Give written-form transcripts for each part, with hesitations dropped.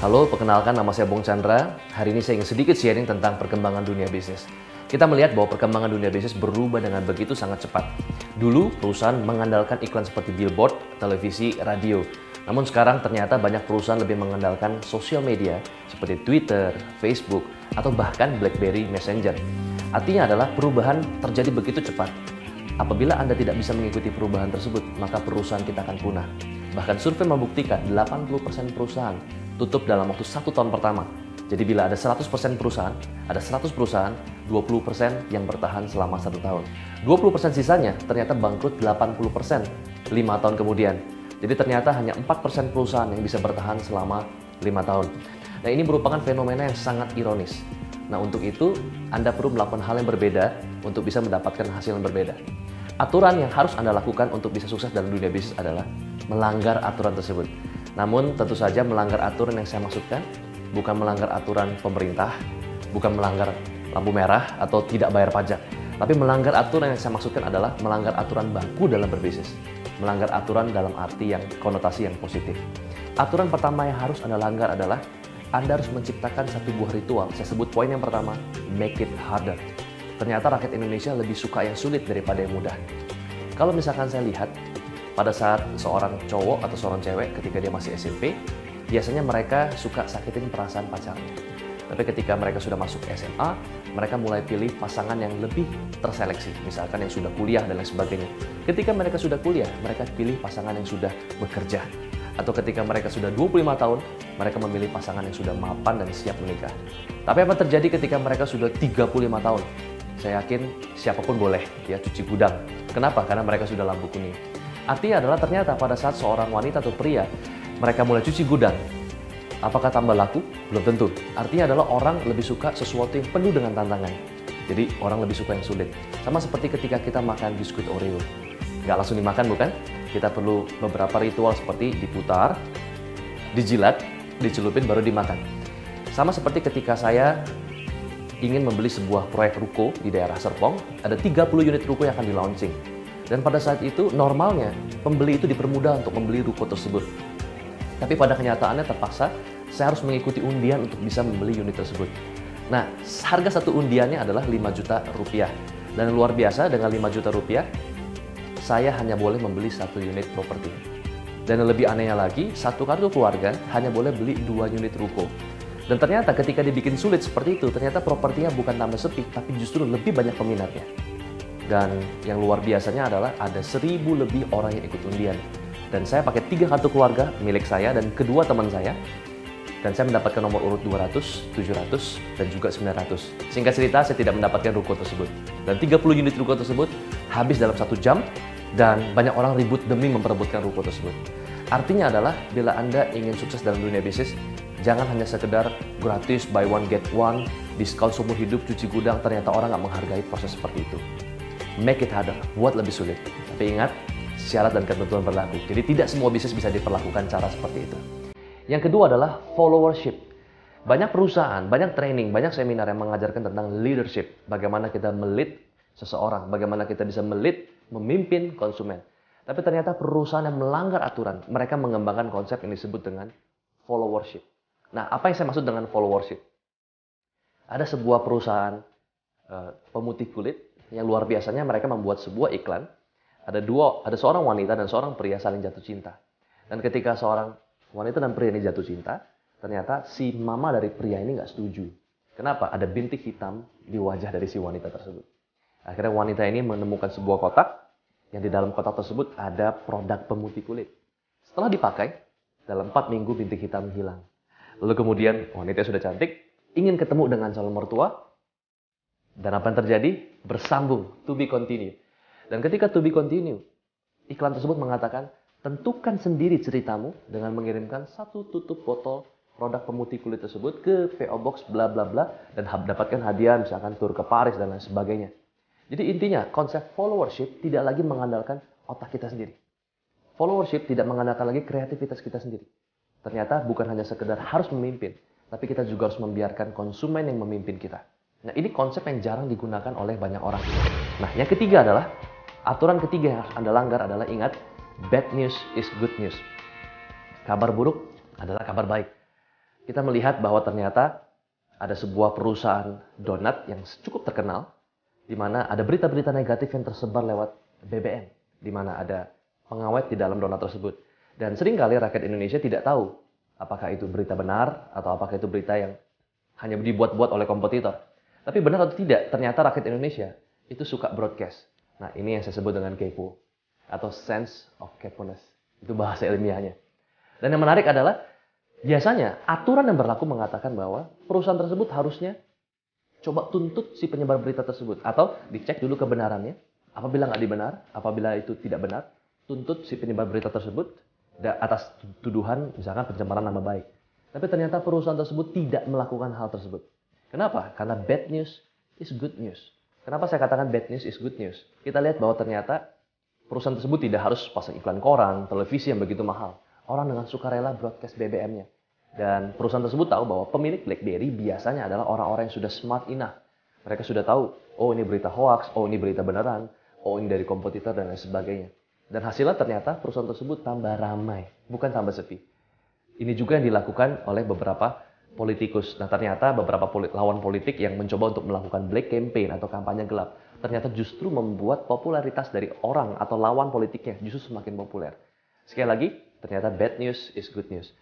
Halo, perkenalkan nama saya Bung Chandra. Hari ini saya ingin sedikit sharing tentang perkembangan dunia bisnis. Kita melihat bahwa perkembangan dunia bisnis berubah dengan begitu sangat cepat. Dulu, perusahaan mengandalkan iklan seperti billboard, televisi, radio. Namun sekarang ternyata banyak perusahaan lebih mengandalkan sosial media seperti Twitter, Facebook, atau bahkan BlackBerry Messenger. Artinya adalah perubahan terjadi begitu cepat. Apabila Anda tidak bisa mengikuti perubahan tersebut, maka perusahaan kita akan punah. Bahkan survei membuktikan 80% perusahaan tutup dalam waktu 1 tahun pertama. Jadi bila ada 100% perusahaan, ada 100 perusahaan, 20% yang bertahan selama 1 tahun. 20% sisanya ternyata bangkrut 80% 5 tahun kemudian. Jadi ternyata hanya 4% perusahaan yang bisa bertahan selama 5 tahun. Nah, ini merupakan fenomena yang sangat ironis. Nah, untuk itu Anda perlu melakukan hal yang berbeda untuk bisa mendapatkan hasil yang berbeda. Aturan yang harus Anda lakukan untuk bisa sukses dalam dunia bisnis adalah melanggar aturan tersebut. Namun tentu saja melanggar aturan yang saya maksudkan bukan melanggar aturan pemerintah, bukan melanggar lampu merah atau tidak bayar pajak. Tapi melanggar aturan yang saya maksudkan adalah melanggar aturan baku dalam berbisnis. Melanggar aturan dalam arti yang konotasi yang positif. Aturan pertama yang harus Anda langgar adalah Anda harus menciptakan satu buah ritual. Saya sebut poin yang pertama, make it harder. Ternyata rakyat Indonesia lebih suka yang sulit daripada yang mudah. Kalau misalkan saya lihat, pada saat seorang cowok atau seorang cewek ketika dia masih SMP, biasanya mereka suka sakitin perasaan pacarnya. Tapi ketika mereka sudah masuk SMA, mereka mulai pilih pasangan yang lebih terseleksi, misalkan yang sudah kuliah dan lain sebagainya. Ketika mereka sudah kuliah, mereka pilih pasangan yang sudah bekerja. Atau ketika mereka sudah 25 tahun, mereka memilih pasangan yang sudah mapan dan siap menikah. Tapi apa terjadi ketika mereka sudah 35 tahun? Saya yakin siapapun boleh ya cuci gudang. Kenapa? Karena mereka sudah lampu kuning. Artinya adalah ternyata pada saat seorang wanita atau pria mereka mulai cuci gudang, apakah tambah laku? Belum tentu. Artinya adalah orang lebih suka sesuatu yang penuh dengan tantangan. Jadi orang lebih suka yang sulit. Sama seperti ketika kita makan biskuit Oreo. Nggak langsung dimakan bukan? Kita perlu beberapa ritual seperti diputar, dijilat, dicelupin baru dimakan. Sama seperti ketika saya ingin membeli sebuah proyek ruko di daerah Serpong, ada 30 unit ruko yang akan di-launching. Dan pada saat itu normalnya pembeli itu dipermudah untuk membeli ruko tersebut. Tapi pada kenyataannya terpaksa saya harus mengikuti undian untuk bisa membeli unit tersebut. Nah, harga satu undiannya adalah 5 juta rupiah. Dan luar biasa dengan 5 juta rupiah, saya hanya boleh membeli 1 unit properti. Dan yang lebih anehnya lagi, satu kartu keluarga hanya boleh beli 2 unit ruko. Dan ternyata ketika dibikin sulit seperti itu, ternyata propertinya bukan tambah sepi, tapi justru lebih banyak peminatnya. Dan yang luar biasanya adalah ada 1.000 lebih orang yang ikut undian. Dan saya pakai 3 kartu keluarga milik saya dan kedua teman saya. Dan saya mendapatkan nomor urut 200, 700, dan juga 900. Singkat cerita, saya tidak mendapatkan ruko tersebut. Dan 30 unit ruko tersebut habis dalam 1 jam. Dan banyak orang ribut demi memperebutkan ruko tersebut. Artinya adalah bila Anda ingin sukses dalam dunia bisnis, jangan hanya sekedar gratis, buy one get one, diskon seumur hidup, cuci gudang, ternyata orang nggak menghargai proses seperti itu. Make it harder, buat lebih sulit. Tapi ingat, syarat dan ketentuan berlaku. Jadi tidak semua bisnis bisa diperlakukan cara seperti itu. Yang kedua adalah followership. Banyak perusahaan, banyak training, banyak seminar yang mengajarkan tentang leadership. Bagaimana kita melit seseorang, bagaimana kita bisa melit, memimpin konsumen. Tapi ternyata perusahaan yang melanggar aturan, mereka mengembangkan konsep yang disebut dengan followership. Nah, apa yang saya maksud dengan followership? Ada sebuah perusahaan pemutih kulit yang luar biasanya mereka membuat sebuah iklan. Ada seorang wanita dan seorang pria saling jatuh cinta. Dan ketika seorang wanita dan pria ini jatuh cinta, ternyata si mama dari pria ini nggak setuju. Kenapa? Ada bintik hitam di wajah dari si wanita tersebut. Akhirnya wanita ini menemukan sebuah kotak, yang di dalam kotak tersebut ada produk pemutih kulit. Setelah dipakai, dalam 4 minggu bintik hitam hilang. Lalu kemudian wanita sudah cantik, ingin ketemu dengan calon mertua. Dan apa yang terjadi? Bersambung, to be continued. Dan ketika to be continued, iklan tersebut mengatakan, tentukan sendiri ceritamu dengan mengirimkan 1 tutup botol produk pemutih kulit tersebut ke PO Box bla bla bla dan dapatkan hadiah misalkan tur ke Paris dan lain sebagainya. Jadi intinya konsep followership tidak lagi mengandalkan otak kita sendiri. Followership tidak mengandalkan lagi kreativitas kita sendiri. Ternyata bukan hanya sekedar harus memimpin, tapi kita juga harus membiarkan konsumen yang memimpin kita. Nah, ini konsep yang jarang digunakan oleh banyak orang. Nah, yang ketiga adalah, aturan ketiga yang harus Anda langgar adalah ingat, bad news is good news. Kabar buruk adalah kabar baik. kita melihat bahwa ternyata ada sebuah perusahaan donat yang cukup terkenal, di mana ada berita-berita negatif yang tersebar lewat BBM, di mana ada pengawet di dalam donat tersebut. Dan seringkali rakyat Indonesia tidak tahu apakah itu berita benar atau apakah itu berita yang hanya dibuat-buat oleh kompetitor. Tapi benar atau tidak, ternyata rakyat Indonesia itu suka broadcast. Nah, ini yang saya sebut dengan kepo atau sense of keponess. Itu bahasa ilmiahnya. Dan yang menarik adalah biasanya aturan yang berlaku mengatakan bahwa perusahaan tersebut harusnya coba tuntut si penyebar berita tersebut atau dicek dulu kebenarannya. Apabila nggak dibenar, apabila itu tidak benar, tuntut si penyebar berita tersebut atas tuduhan misalkan pencemaran nama baik. Tapi ternyata perusahaan tersebut tidak melakukan hal tersebut. Kenapa? Karena bad news is good news. Kenapa saya katakan bad news is good news? Kita lihat bahwa ternyata perusahaan tersebut tidak harus pasang iklan koran, televisi yang begitu mahal. Orang dengan sukarela broadcast BBM-nya. Dan perusahaan tersebut tahu bahwa pemilik BlackBerry biasanya adalah orang-orang yang sudah smart enough. Mereka sudah tahu, oh ini berita hoax, oh ini berita beneran, oh ini dari kompetitor dan lain sebagainya. Dan hasilnya ternyata perusahaan tersebut tambah ramai, bukan tambah sepi. Ini juga yang dilakukan oleh beberapa politikus. Nah, ternyata beberapa lawan politik yang mencoba untuk melakukan black campaign atau kampanye gelap, ternyata justru membuat popularitas dari orang atau lawan politiknya justru semakin populer. Sekali lagi, ternyata bad news is good news.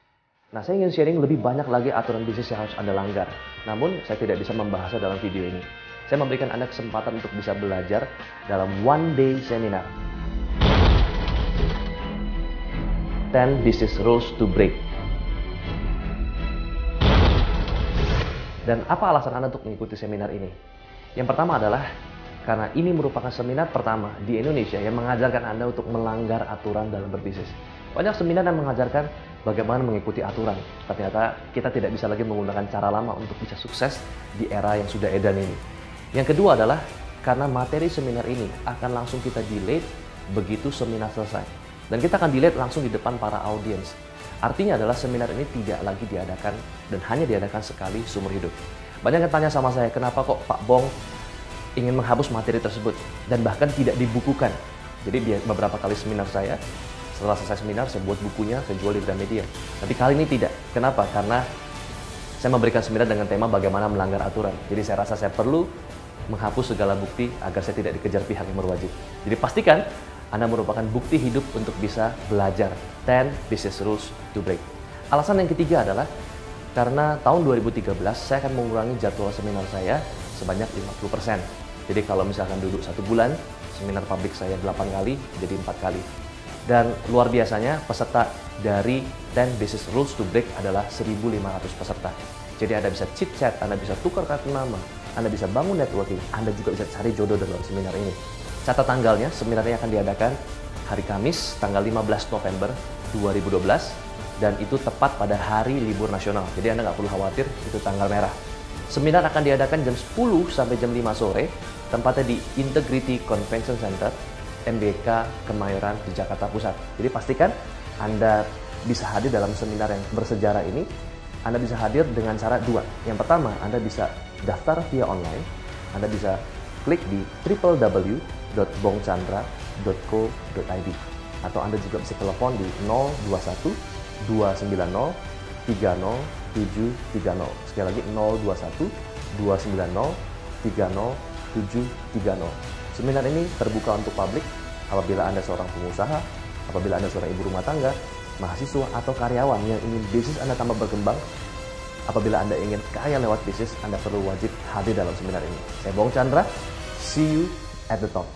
Nah, saya ingin sharing lebih banyak lagi aturan bisnis yang harus Anda langgar. Namun, saya tidak bisa membahasnya dalam video ini. Saya memberikan Anda kesempatan untuk bisa belajar dalam one day seminar. 10 business rules to break. Dan apa alasan Anda untuk mengikuti seminar ini? Yang pertama adalah karena ini merupakan seminar pertama di Indonesia yang mengajarkan Anda untuk melanggar aturan dalam berbisnis. Banyak seminar yang mengajarkan bagaimana mengikuti aturan. Ternyata kita tidak bisa lagi menggunakan cara lama untuk bisa sukses di era yang sudah edan ini. Yang kedua adalah karena materi seminar ini akan langsung kita delete begitu seminar selesai. Dan kita akan delete langsung di depan para audiens. Artinya adalah seminar ini tidak lagi diadakan dan hanya diadakan sekali seumur hidup. Banyak yang tanya sama saya, kenapa kok Pak Bong ingin menghapus materi tersebut dan bahkan tidak dibukukan. Jadi beberapa kali seminar saya, setelah selesai seminar saya buat bukunya, saya jual di Gramedia. Tapi kali ini tidak. Kenapa? Karena saya memberikan seminar dengan tema bagaimana melanggar aturan. Jadi saya rasa saya perlu menghapus segala bukti agar saya tidak dikejar pihak yang berwajib. Jadi pastikan Anda merupakan bukti hidup untuk bisa belajar 10 business rules to break. Alasan yang ketiga adalah karena tahun 2013 saya akan mengurangi jadwal seminar saya sebanyak 50%. Jadi kalau misalkan duduk 1 bulan, seminar publik saya 8 kali jadi 4 kali. Dan luar biasanya peserta dari 10 business rules to break adalah 1.500 peserta. Jadi Anda bisa chit chat, Anda bisa tukar kartu nama, Anda bisa bangun networking, Anda juga bisa cari jodoh dalam seminar ini. Catat tanggalnya, seminarnya akan diadakan hari Kamis, tanggal 15 November 2012, dan itu tepat pada hari libur nasional. Jadi Anda nggak perlu khawatir, itu tanggal merah. Seminar akan diadakan jam 10 sampai jam 5 sore, tempatnya di Integrity Convention Center, MBK Kemayoran di Jakarta Pusat. Jadi pastikan Anda bisa hadir dalam seminar yang bersejarah ini. Anda bisa hadir dengan cara dua. Yang pertama, Anda bisa daftar via online. Anda bisa klik di www.bongchandra.co.id atau Anda juga bisa telepon di 021 290 30730. Sekali lagi 021 290 30730. Seminar ini terbuka untuk publik apabila Anda seorang pengusaha, apabila Anda seorang ibu rumah tangga, mahasiswa atau karyawan yang ingin bisnis Anda tambah berkembang. Apabila Anda ingin kaya lewat bisnis, Anda perlu wajib hadir dalam seminar ini. Saya Bong Chandra, see you at the top.